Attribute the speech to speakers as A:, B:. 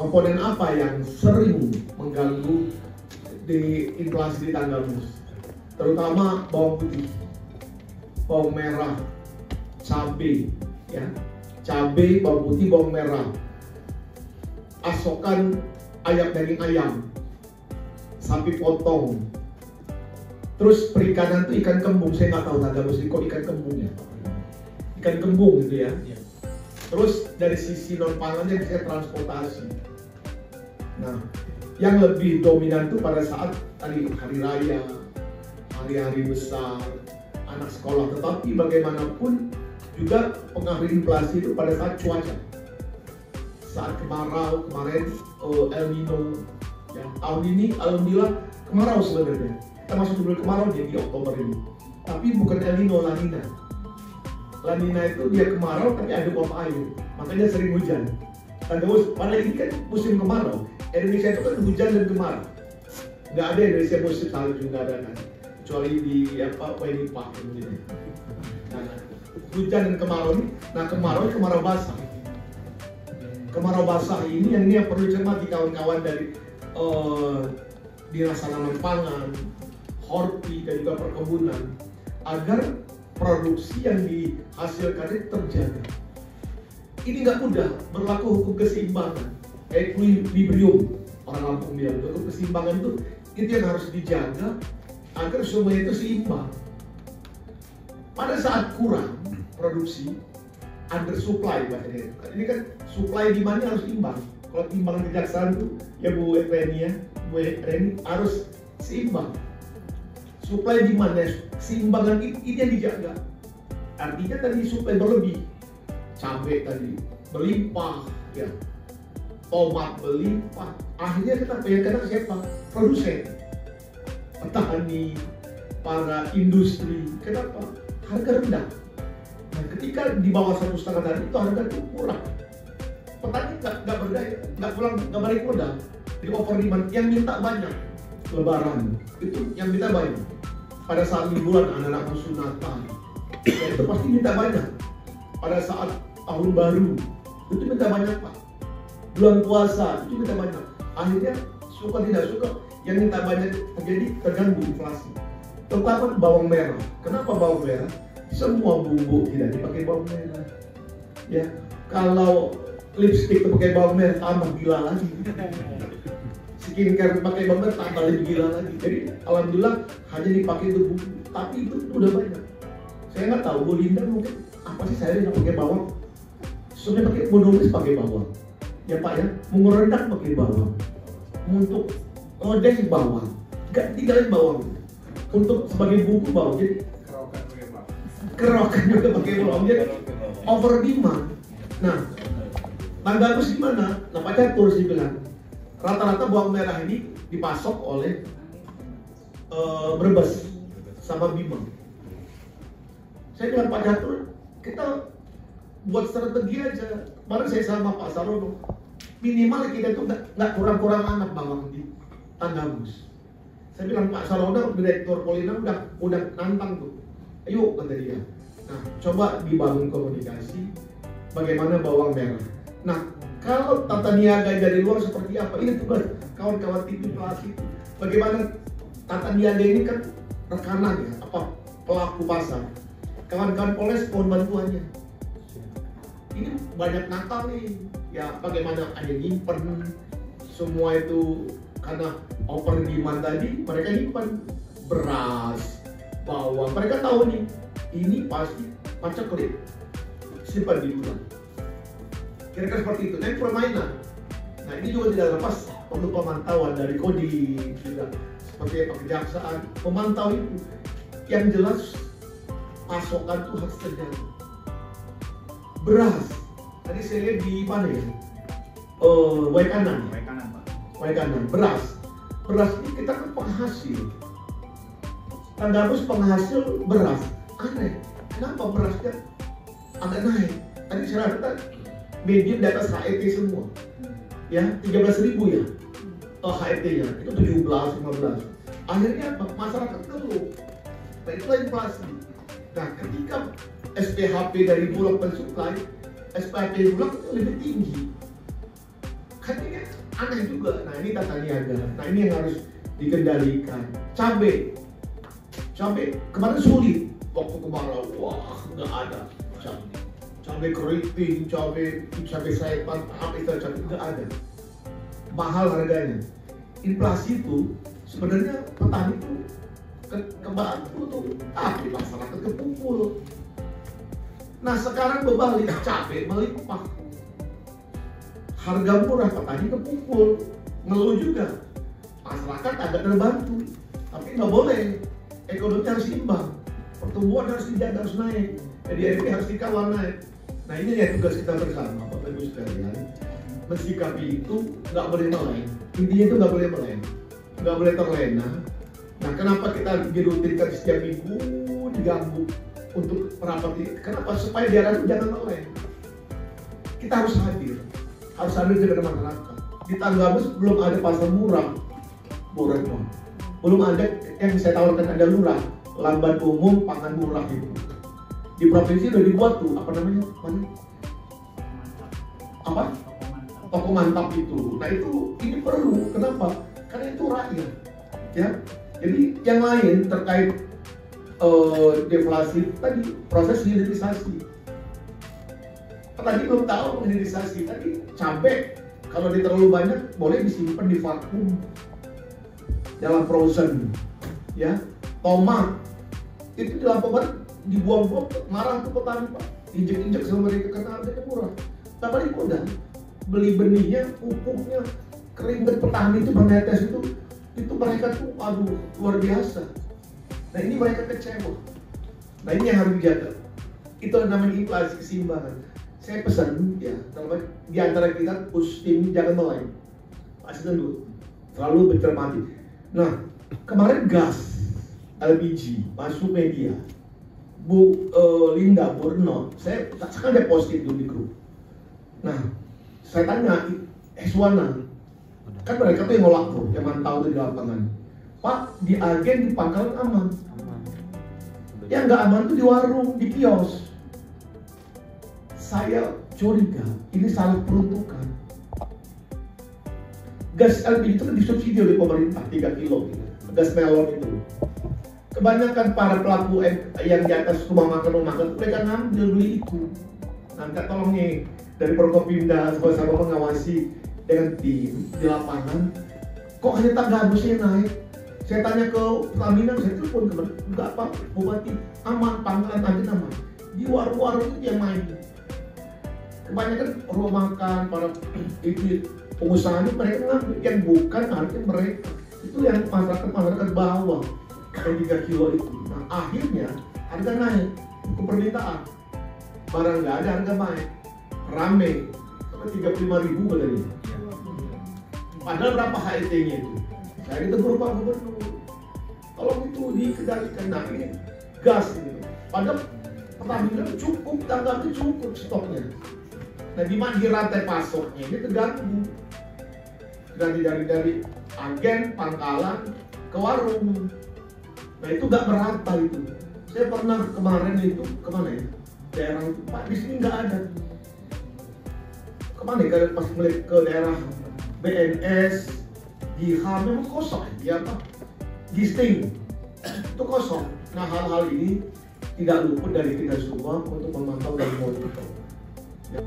A: komponen apa yang sering mengganggu di inflasi di Tanggamus? Terutama bawang putih, bawang merah, cabai, ya, cabai, bawang putih, bawang merah, pasokan daging ayam, sapi potong, terus perikanan tuh ikan kembung. Saya nggak tahu Tanggamus ini kok ikan kembung ya, ikan kembung gitu ya. Terus dari sisi non pangannya bisa transportasi. Nah, yang lebih dominan tuh pada saat tadi hari raya, hari-hari besar, anak sekolah. Tetapi bagaimanapun juga pengaruh inflasi itu pada saat cuaca. Saat kemarau kemarin, El Nino. Ya, tahun ini alhamdulillah kemarau sebenarnya. Kita masuk dulu kemarau di Oktober ini. Tapi bukan El Nino, La Nina. La Nina itu dia kemarau tapi ada uap air, makanya sering hujan. Dan terus, padahal ini kan musim kemarau. Indonesia itu kan hujan dan kemarau. Nggak ada Indonesia musim salju, nggak ada kan. Kecuali di Weni Pak gitu. Nah, hujan dan kemarau ini, nah kemarau basah. Kemarau basah ini yang perlu cermati kawan-kawan dari Dinas Tanaman Pangan, Horti dan juga perkebunan, agar produksi yang dihasilkan itu terjaga. Ini nggak mudah, berlaku hukum keseimbangan, equilibrium orang Lampung bilang. Hukum keseimbangan itu yang harus dijaga agar semua itu seimbang. Pada saat kurang produksi, under supply bahasanya. Ini kan supply demand-nya harus imbang. Kalau timbangan kejaksaan itu ya Bu Reni harus seimbang. Supply demand-nya, seimbangan ini yang dijaga. Artinya tadi supply berlebih, cabai tadi berlimpah, ya, tomat berlimpah. Akhirnya kenapa? Yang kena siapa? Produsen, petani, para industri. Kenapa? Harga rendah. Nah, ketika di bawah 1,5 tadi itu harga itu murah. Petani nggak berdaya, nggak balik modal. Di over demand, yang minta banyak. Lebaran itu yang minta banyak. Pada saat liburan anak-anak sunatan, ya itu pasti minta banyak. Pada saat tahun baru itu minta banyak Pak. Bulan puasa itu minta banyak. Akhirnya suka tidak suka yang minta banyak terjadi terganggu inflasi. Terutama bawang merah. Kenapa bawang merah? Semua bumbu tidak dipakai bawang merah. Ya, kalau lipstick pakai bawang merah tambah gila lagi. Skincare pakai bawang merah tambah lebih gila lagi. Jadi alhamdulillah hanya dipakai itu bumbu, tapi itu udah banyak. Saya nggak tahu, Bu Linda mungkin apa sih saya yang pakai bawang? Sebenarnya pakai menulis pakai bawang. Ya Pak ya, mau rendang pakai bawang. Untuk odeng bawang, nggak tinggalin bawang. Untuk sebagai bumbu bawang, jadi kerokan juga pakai bawang. Jadi over demand. Nah, Tanggamus gimana? Nah, Pak Catur sih bilang rata-rata bawang merah ini dipasok oleh Brebes sama Bima. Saya bilang Pak Catur, kita buat strategi aja. Kemarin saya sama Pak Sarono, minimal kita itu nggak kurang-kurang anak bawang di Tanggamus. Saya bilang Pak Sarono, Direktur Polina udah nantang tuh. Ayo kata dia. Nah, coba dibangun komunikasi bagaimana bawang merah. Nah, kalau tata niaga dari luar seperti apa? Ini tugas kawan-kawan tim inflasi. Bagaimana tata niaga ini kan rekanan ya, apa pelaku pasar. Kawan-kawan Polres mohon bantuannya. Ini banyak nakal nih. Ya, bagaimana ada nyimpen semua itu karena over demand tadi mereka nyimpen beras, bawang. Mereka tahu nih, ini pasti paceklik. Simpan di gudang. Kira-kira seperti itu, dan permainan. Nah ini juga tidak lepas perlu pemantauan dari Kodim juga seperti kejaksaan memantau itu. Yang jelas pasokan itu harus terjaga. Beras, tadi saya lihat di mana ya? Waikanan Pak. Waikanan, beras ini kita kan penghasil. Tanggamus penghasil beras, aneh. Kenapa berasnya agak naik? Tadi saya kata median di atas HET semua, ya 13.000 ya HET-nya, itu 17, 15. Akhirnya masyarakat keluh, nah itulah inflasi. Nah ketika SPHP dari Bulog mensuplai, SPHP Bulog itu lebih tinggi. Kan ini aneh juga. Nah ini tata niaga. Nah ini yang harus dikendalikan. Cabai kemarin sulit waktu kemarau. Wah nggak ada cabai keriting, cabai saipan, apa itu cabai nggak ada. Mahal harganya. Inflasi itu sebenarnya petani itu kebantu tuh, tapi masyarakat kepukul. Nah sekarang berbalik, cabai melimpah, harga murah, petani kepukul, ngeluh juga, masyarakat agak terbantu. Tapi nggak boleh, ekonomi harus imbang, pertumbuhan harus dijaga, harus naik, PDRT harus dikawal naik. Nah ini ya tugas kita bersama, Bapak Ibu sekalian, mensikapi itu nggak boleh meleng. Intinya itu nggak boleh meleng, nggak boleh terlena. Nah kenapa kita dirutinkan setiap minggu diganggu untuk merapat? Kenapa? Supaya daerah itu jangan meleng. Kita harus hadir di tengah masyarakat. Di Tanggamus belum ada pasar murah, belum ada yang saya tawarkan, ada lurah, lamban umum pangan murah itu. Di provinsi udah dibuat tuh, apa namanya? Toko mantap itu. Nah itu ini perlu. Kenapa? Karena itu rakyat, ya. Jadi yang lain terkait deflasi tadi, proses hilirisasi. Tadi belum tahu hilirisasi tadi. Cabai kalau dia terlalu banyak boleh disimpan di vakum dalam frozen, ya. Tomat itu dilakukan dibuang-buang, marah tuh petani Pak, injek-injek sama mereka karena harganya murah. Tak balik udah beli benihnya, pupuknya, keringet petani itu menetes itu mereka tuh aduh luar biasa. Nah ini mereka kecewa. Nah ini yang harus dijaga. Itu namanya inflasi keseimbangan. Saya pesan ya, di antara kita tim jangan meleng. Pastikan dulu, terlalu bercermati. Nah kemarin gas LPG masuk media. Bu Linda Burno, saya kan dia posting dulu di grup. Nah, saya tanya, Suwana, kan mereka tuh yang ngelapor, yang mantau di lapangan. Pak, di agen di pangkalan aman. Yang nggak aman tuh di warung, di kios. Saya curiga, ini salah peruntukan. Gas LPG itu kan disubsidi oleh pemerintah 3 kilo, gitu. Gas melon itu. Kebanyakan para pelaku yang di atas rumah makan mereka ngambil beli itu. Nanti tolong nih dari Prokopimda sama-sama mengawasi dengan tim di lapangan. Kok hanya Tanggamusnya naik? Saya tanya ke Pertamina, saya telepon ke enggak Pak, Bupati aman, pangkalan agen aman. Di warung-warung itu yang main. Kebanyakan rumah makan para itu pengusaha itu mereka ngambil yang bukan artinya mereka. Itu yang masyarakat bawah. 3 kilo itu. Nah akhirnya harga naik ke permintaan. Barang nggak ada harga naik. Rame. Sampai 35.000 katanya. Padahal berapa HET-nya itu? Saya ditegur Pak Gubernur. Tolong itu dikendalikan. Nah ini gas ini. Padahal Pertamina cukup, Tanggamus cukup stoknya. Nah di mana di rantai pasoknya ini terganggu. Dari agen, pangkalan ke warung. Nah itu nggak merata itu. Saya pernah kemarin itu kemana ya? Daerah itu Pak di sini nggak ada. Kemana ya? Pas melihat ke daerah BNS, GH memang kosong ya Pak. Gisting itu kosong. Nah hal-hal ini tidak luput dari kita semua untuk memantau dan monitor. Ya.